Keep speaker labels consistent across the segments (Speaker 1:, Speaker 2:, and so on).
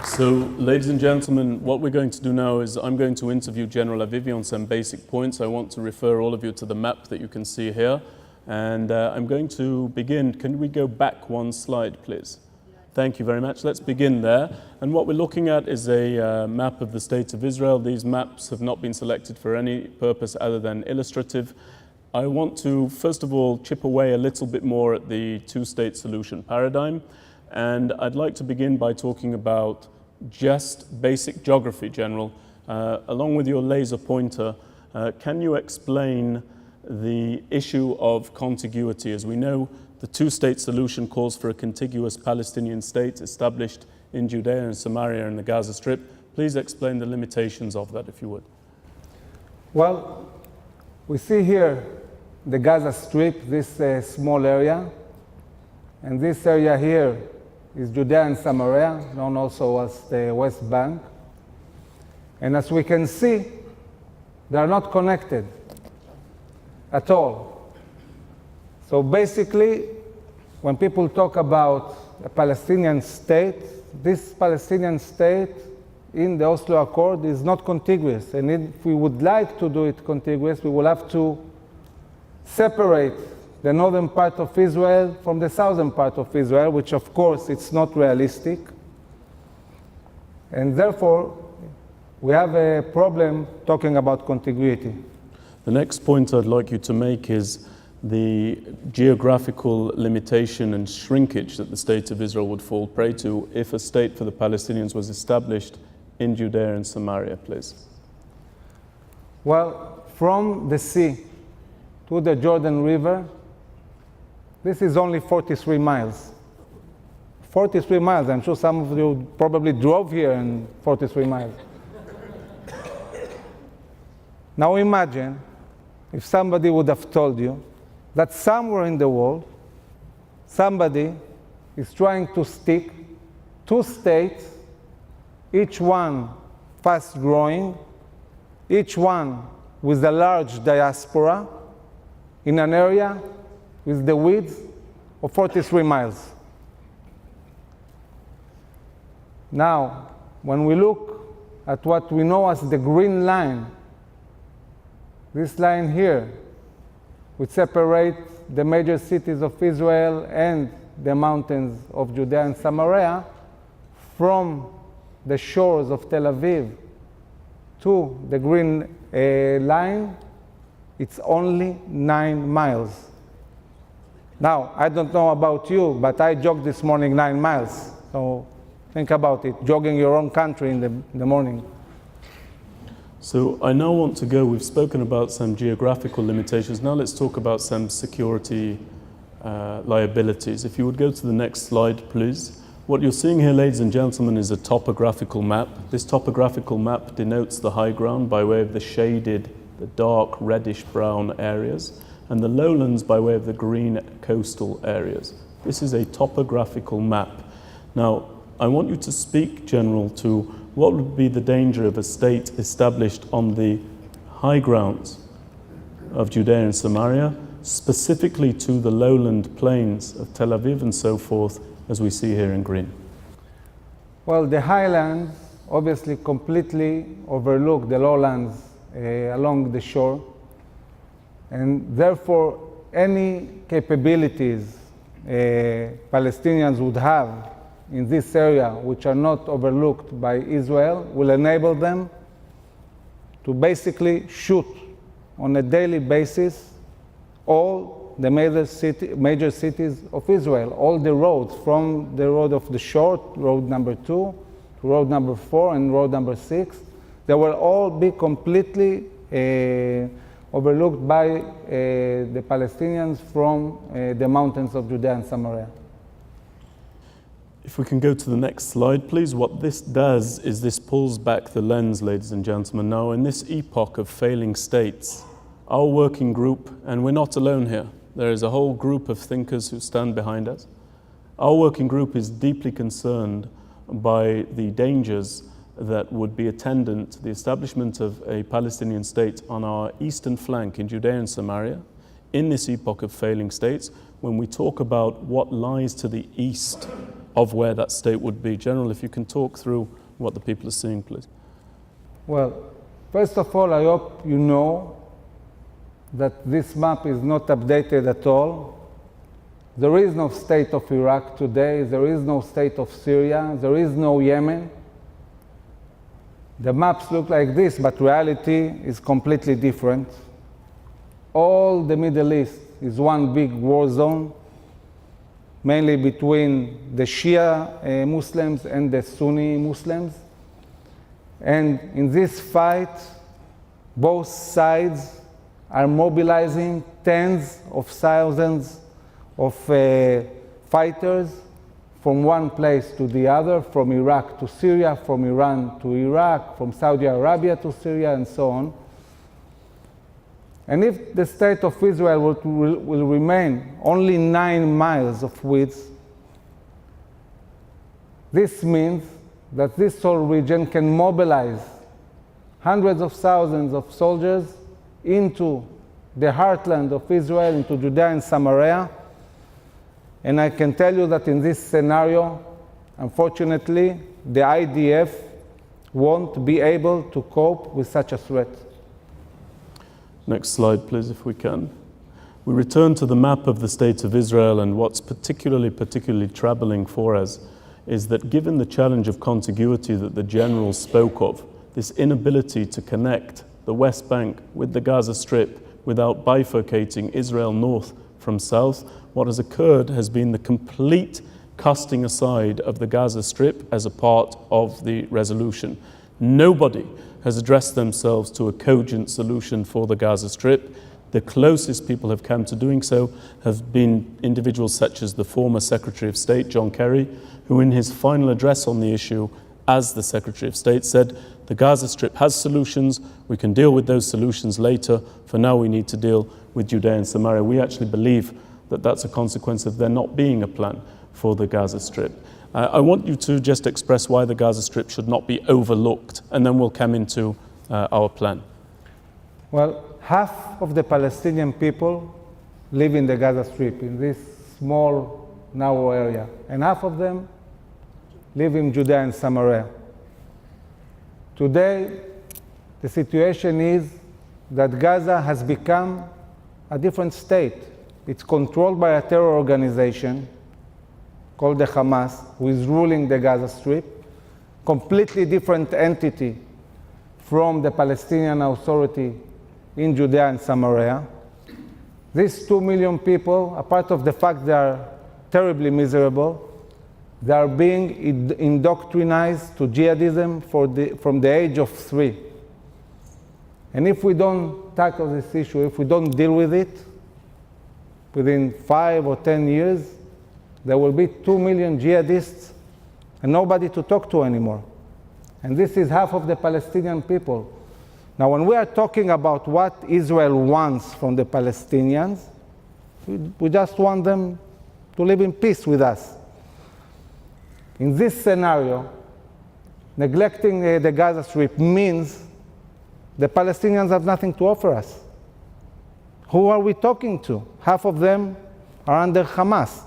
Speaker 1: So, ladies and gentlemen, what we're going to do now is I'm going to interview General Avivi on some basic points. I want to refer all of you to the map that you can see here. And I'm going to begin. Can we go back one slide, please? Thank you very much. Let's begin there. And what we're looking at is a map of the State of Israel. These maps have not been selected for any purpose other than illustrative. I want to, first of all, chip away a little bit more at the two-state solution paradigm. And I'd like to begin by talking about just basic geography, General. Along with your laser pointer, can you explain the issue of contiguity? As we know, the two-state solution calls for a contiguous Palestinian state established in Judea and Samaria and the Gaza Strip. Please explain the limitations of that, if you would.
Speaker 2: Well, we see here the Gaza Strip, this small area, and this area here is Judea and Samaria, known also as the West Bank. And as we can see, they are not connected at all. So basically, when people talk about a Palestinian state, this Palestinian state in the Oslo Accord is not contiguous. And if we would like to do it contiguous, we will have to separate the northern part of Israel from the southern part of Israel, which of course it's not realistic. And therefore, we have a problem talking about contiguity.
Speaker 1: The next point I'd like you to make is the geographical limitation and shrinkage that the State of Israel would fall prey to if a state for the Palestinians was established in Judea and Samaria, please.
Speaker 2: Well, from the sea to the Jordan River, this is only 43 miles. 43 miles, I'm sure some of you probably drove here in 43 miles. Now imagine if somebody would have told you that somewhere in the world, somebody is trying to stick two states, each one fast growing, each one with a large diaspora, in an area with the width of 43 miles. Now, when we look at what we know as the green line, this line here, which separates the major cities of Israel and the mountains of Judea and Samaria from the shores of Tel Aviv to the green line, it's only 9 miles. Now, I don't know about you, but I jogged this morning 9 miles. So think about it, jogging your own country in the morning.
Speaker 1: So I now want to go, we've spoken about some geographical limitations. Now let's talk about some security liabilities. If you would go to the next slide, please. What you're seeing here, ladies and gentlemen, is a topographical map. This topographical map denotes the high ground by way of the shaded, the dark reddish-brown areas, and the lowlands by way of the green coastal areas. This is a topographical map. Now, I want you to speak, General, to what would be the danger of a state established on the high grounds of Judea and Samaria, specifically to the lowland plains of Tel Aviv and so forth, as we see here in green.
Speaker 2: Well, the highlands obviously completely overlook the lowlands along the shore, and therefore any capabilities Palestinians would have in this area which are not overlooked by Israel will enable them to basically shoot on a daily basis all the major cities of Israel, all the roads, from the road of the short, road number 2, to road number 4 and road number 6. They will all be completely overlooked by the Palestinians from the mountains of Judea and Samaria.
Speaker 1: If we can go to the next slide, please. What this does is this pulls back the lens, ladies and gentlemen. Now, in this epoch of failing states, our working group, and we're not alone here, there is a whole group of thinkers who stand behind us. Our working group is deeply concerned by the dangers that would be attendant to the establishment of a Palestinian state on our eastern flank in Judea and Samaria, in this epoch of failing states, when we talk about what lies to the east of where that state would be. General, if you can talk through what the people are seeing, please.
Speaker 2: Well, first of all, I hope you know that this map is not updated at all. There is no state of Iraq today. There is no state of Syria. There is no Yemen. The maps look like this, but reality is completely different. All the Middle East is one big war zone, mainly between the Shia Muslims and the Sunni Muslims. And in this fight, both sides are mobilizing tens of thousands of fighters from one place to the other, from Iraq to Syria, from Iran to Iraq, from Saudi Arabia to Syria, and so on. And if the state of Israel will remain only 9 miles of width, this means that this whole region can mobilize hundreds of thousands of soldiers into the heartland of Israel, into Judea and Samaria. And I can tell you that in this scenario, unfortunately, the IDF won't be able to cope with such a threat.
Speaker 1: Next slide, please, if we can. We return to the map of the state of Israel, and what's particularly troubling for us is that given the challenge of contiguity that the general spoke of, this inability to connect the West Bank with the Gaza Strip without bifurcating Israel north from south, what has occurred has been the complete casting aside of the Gaza Strip as a part of the resolution. Nobody has addressed themselves to a cogent solution for the Gaza Strip. The closest people have come to doing so have been individuals such as the former Secretary of State, John Kerry, who in his final address on the issue as the Secretary of State said, the Gaza Strip has solutions, we can deal with those solutions later, for now we need to deal with Judea and Samaria. We actually believe that that's a consequence of there not being a plan for the Gaza Strip. I want you to just express why the Gaza Strip should not be overlooked, and then we'll come into our plan.
Speaker 2: Well, half of the Palestinian people live in the Gaza Strip, in this small, narrow area, and half of them live in Judea and Samaria. Today, the situation is that Gaza has become a different state. It's controlled by a terror organization called the Hamas, who is ruling the Gaza Strip, completely different entity from the Palestinian Authority in Judea and Samaria. These 2 million people, apart of the fact they are terribly miserable, they are being indoctrinized to jihadism from the age of 3. And if we don't tackle this issue, if we don't deal with it, within 5 or 10 years, there will be 2 million jihadists and nobody to talk to anymore. And this is half of the Palestinian people. Now, when we are talking about what Israel wants from the Palestinians, we just want them to live in peace with us. In this scenario, neglecting the Gaza Strip means the Palestinians have nothing to offer us. Who are we talking to? Half of them are under Hamas.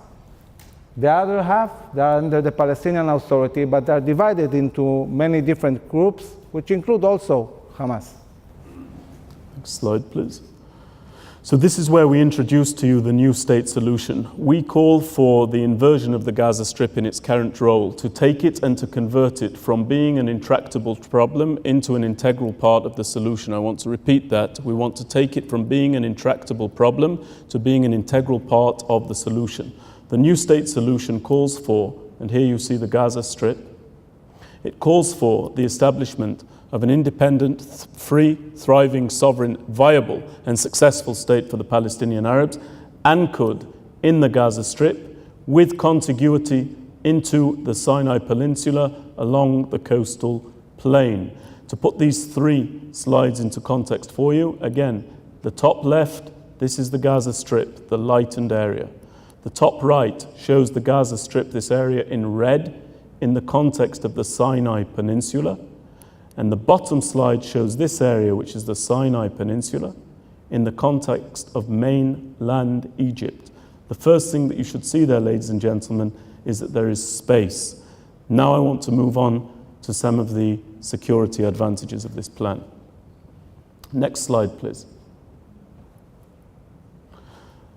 Speaker 2: The other half, they are under the Palestinian Authority, but they are divided into many different groups, which include also Hamas.
Speaker 1: Next slide, please. So this is where we introduce to you the new state solution. We call for the inversion of the Gaza Strip in its current role, to take it and to convert it from being an intractable problem into an integral part of the solution. I want to repeat that. We want to take it from being an intractable problem to being an integral part of the solution. The new state solution calls for, and here you see the Gaza Strip, it calls for the establishment of an independent, free, thriving, sovereign, viable and successful state for the Palestinian Arabs, anchored in the Gaza Strip with contiguity into the Sinai Peninsula along the coastal plain. To put these 3 slides into context for you, again, the top left, this is the Gaza Strip, the lightened area. The top right shows the Gaza Strip, this area in red, in the context of the Sinai Peninsula. And the bottom slide shows this area, which is the Sinai Peninsula, in the context of mainland Egypt. The first thing that you should see there, ladies and gentlemen, is that there is space. Now I want to move on to some of the security advantages of this plan. Next slide, please.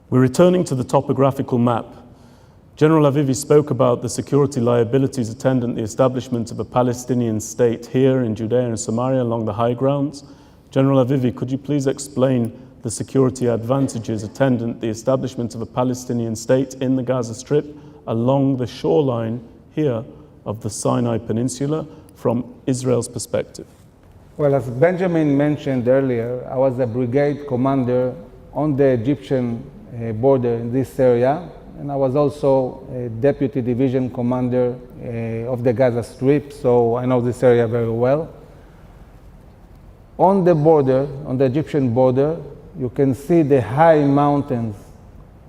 Speaker 1: We're returning to the topographical map. General Avivi spoke about the security liabilities attendant the establishment of a Palestinian state here in Judea and Samaria along the high grounds. General Avivi, could you please explain the security advantages attendant the establishment of a Palestinian state in the Gaza Strip along the shoreline here of the Sinai Peninsula from Israel's perspective?
Speaker 2: Well, as Benjamin mentioned earlier, I was a brigade commander on the Egyptian border in this area, and I was also a deputy division commander of the Gaza Strip, so I know this area very well. On the border, on the Egyptian border, you can see the high mountains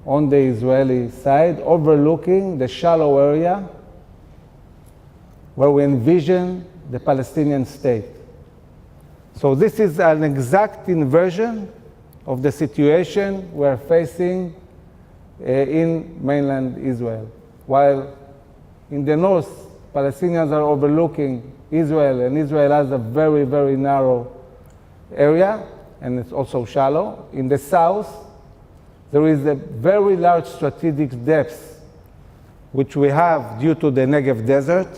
Speaker 2: on the Israeli side overlooking the shallow area where we envision the Palestinian state. So this is an exact inversion of the situation we're facing in mainland Israel. While in the north, Palestinians are overlooking Israel, and Israel has a very, very narrow area, and it's also shallow. In the south, there is a very large strategic depth, which we have due to the Negev desert.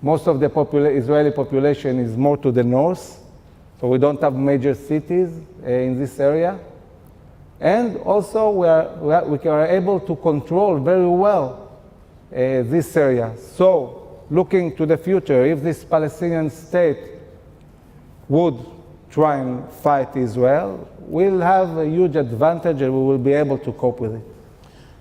Speaker 2: Most of the Israeli population is more to the north, so we don't have major cities in this area. And also we are able to control very well this area. So looking to the future, if this Palestinian state would try and fight Israel, we'll have a huge advantage and we will be able to cope with it.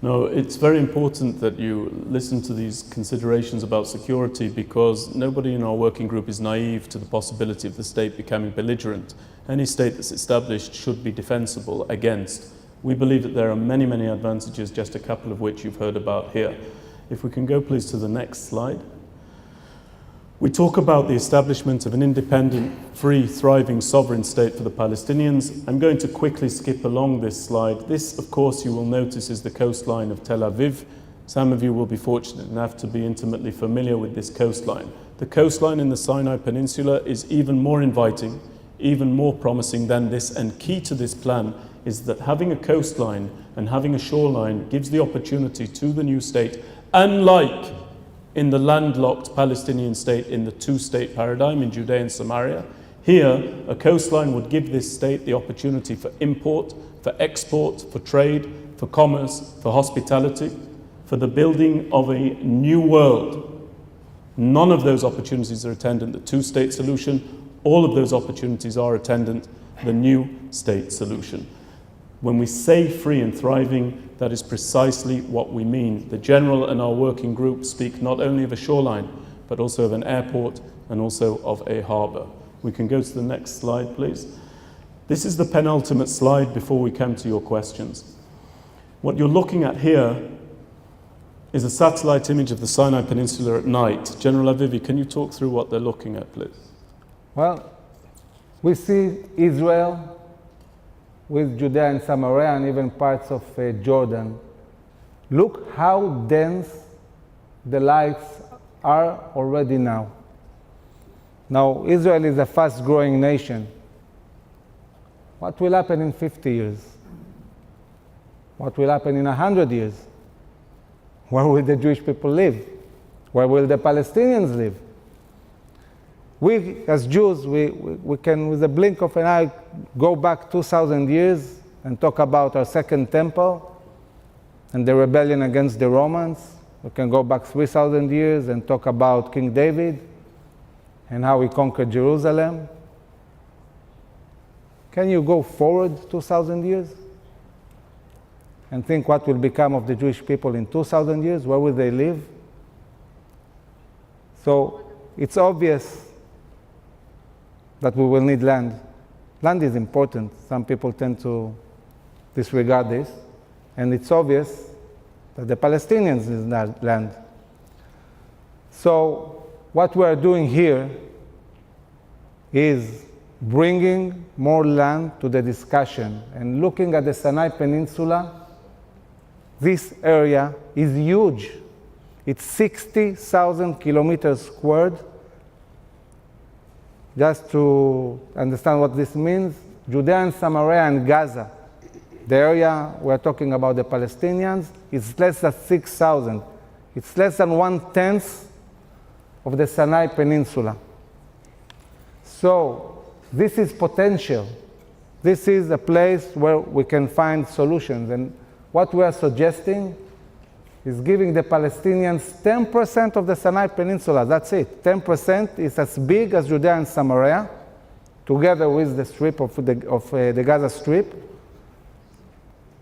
Speaker 1: No, it's very important that you listen to these considerations about security, because nobody in our working group is naive to the possibility of the state becoming belligerent. Any state that's established should be defensible against. We believe that there are many, many advantages, just a couple of which you've heard about here. If we can go please to the next slide. We talk about the establishment of an independent, free, thriving, sovereign state for the Palestinians. I'm going to quickly skip along this slide. This, of course, you will notice is the coastline of Tel Aviv. Some of you will be fortunate enough to be intimately familiar with this coastline. The coastline in the Sinai Peninsula is even more inviting, even more promising than this, and key to this plan is that having a coastline and having a shoreline gives the opportunity to the new state, unlike in the landlocked Palestinian state in the two-state paradigm in Judea and Samaria. Here, a coastline would give this state the opportunity for import, for export, for trade, for commerce, for hospitality, for the building of a new world. None of those opportunities are attendant the two-state solution. All of those opportunities are attendant the new state solution. When we say free and thriving, that is precisely what we mean. The General and our working group speak not only of a shoreline, but also of an airport and also of a harbour. We can go to the next slide, please. This is the penultimate slide before we come to your questions. What you're looking at here is a satellite image of the Sinai Peninsula at night. General Avivi, can you talk through what they're looking at, please?
Speaker 2: Well, we see Israel with Judea and Samaria and even parts of Jordan. Look how dense the lights are already now. Now, Israel is a fast-growing nation. What will happen in 50 years? What will happen in 100 years? Where will the Jewish people live? Where will the Palestinians live? We, as Jews, we can, with a blink of an eye, go back 2,000 years and talk about our Second Temple and the rebellion against the Romans. We can go back 3,000 years and talk about King David and how he conquered Jerusalem. Can you go forward 2,000 years and think what will become of the Jewish people in 2,000 years? Where will they live? So it's obvious that we will need land. Land is important. Some people tend to disregard this. And it's obvious that the Palestinians need land. So what we are doing here is bringing more land to the discussion. And looking at the Sinai Peninsula, this area is huge. It's 60,000 kilometers squared. Just to understand what this means, Judea and Samaria and Gaza, the area we're talking about, the Palestinians, is less than 6,000. It's less than 1/10 of the Sinai Peninsula. So this is potential. This is a place where we can find solutions. And what we are suggesting is giving the Palestinians 10% of the Sinai Peninsula. That's it. 10% is as big as Judea and Samaria, together with the strip of the Gaza Strip.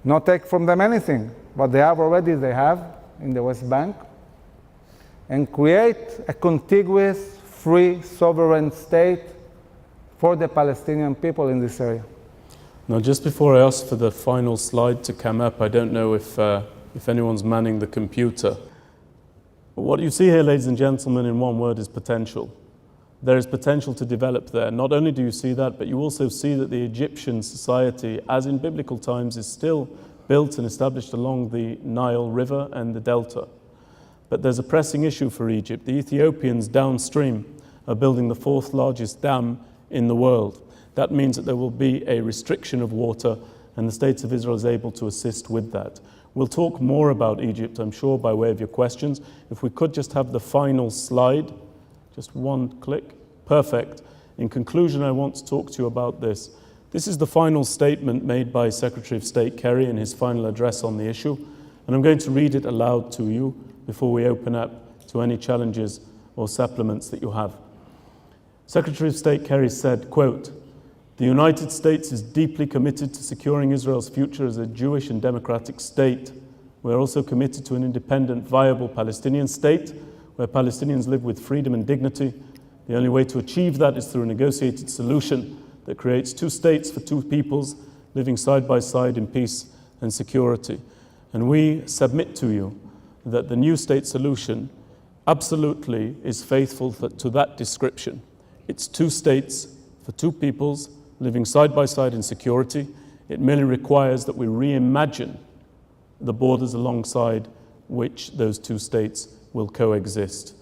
Speaker 2: Not take from them anything. What they have already, they have in the West Bank. And create a contiguous, free, sovereign state for the Palestinian people in this area.
Speaker 1: Now, just before I ask for the final slide to come up, I don't know if anyone's manning the computer. But what you see here, ladies and gentlemen, in one word, is potential. There is potential to develop there. Not only do you see that, but you also see that the Egyptian society, as in biblical times, is still built and established along the Nile River and the Delta. But there's a pressing issue for Egypt. The Ethiopians downstream are building the 4th largest dam in the world. That means that there will be a restriction of water, and the State of Israel is able to assist with that. We'll talk more about Egypt, I'm sure, by way of your questions. If we could just have the final slide, just one click. Perfect. In conclusion, I want to talk to you about this. This is the final statement made by Secretary of State Kerry in his final address on the issue, and I'm going to read it aloud to you before we open up to any challenges or supplements that you have. Secretary of State Kerry said, quote, "The United States is deeply committed to securing Israel's future as a Jewish and democratic state. We are also committed to an independent, viable Palestinian state where Palestinians live with freedom and dignity. The only way to achieve that is through a negotiated solution that creates 2 states for 2 peoples living side by side in peace and security." And we submit to you that the new state solution absolutely is faithful to that description. It's 2 states for 2 peoples living side by side in security. It merely requires that we reimagine the borders alongside which those 2 states will coexist.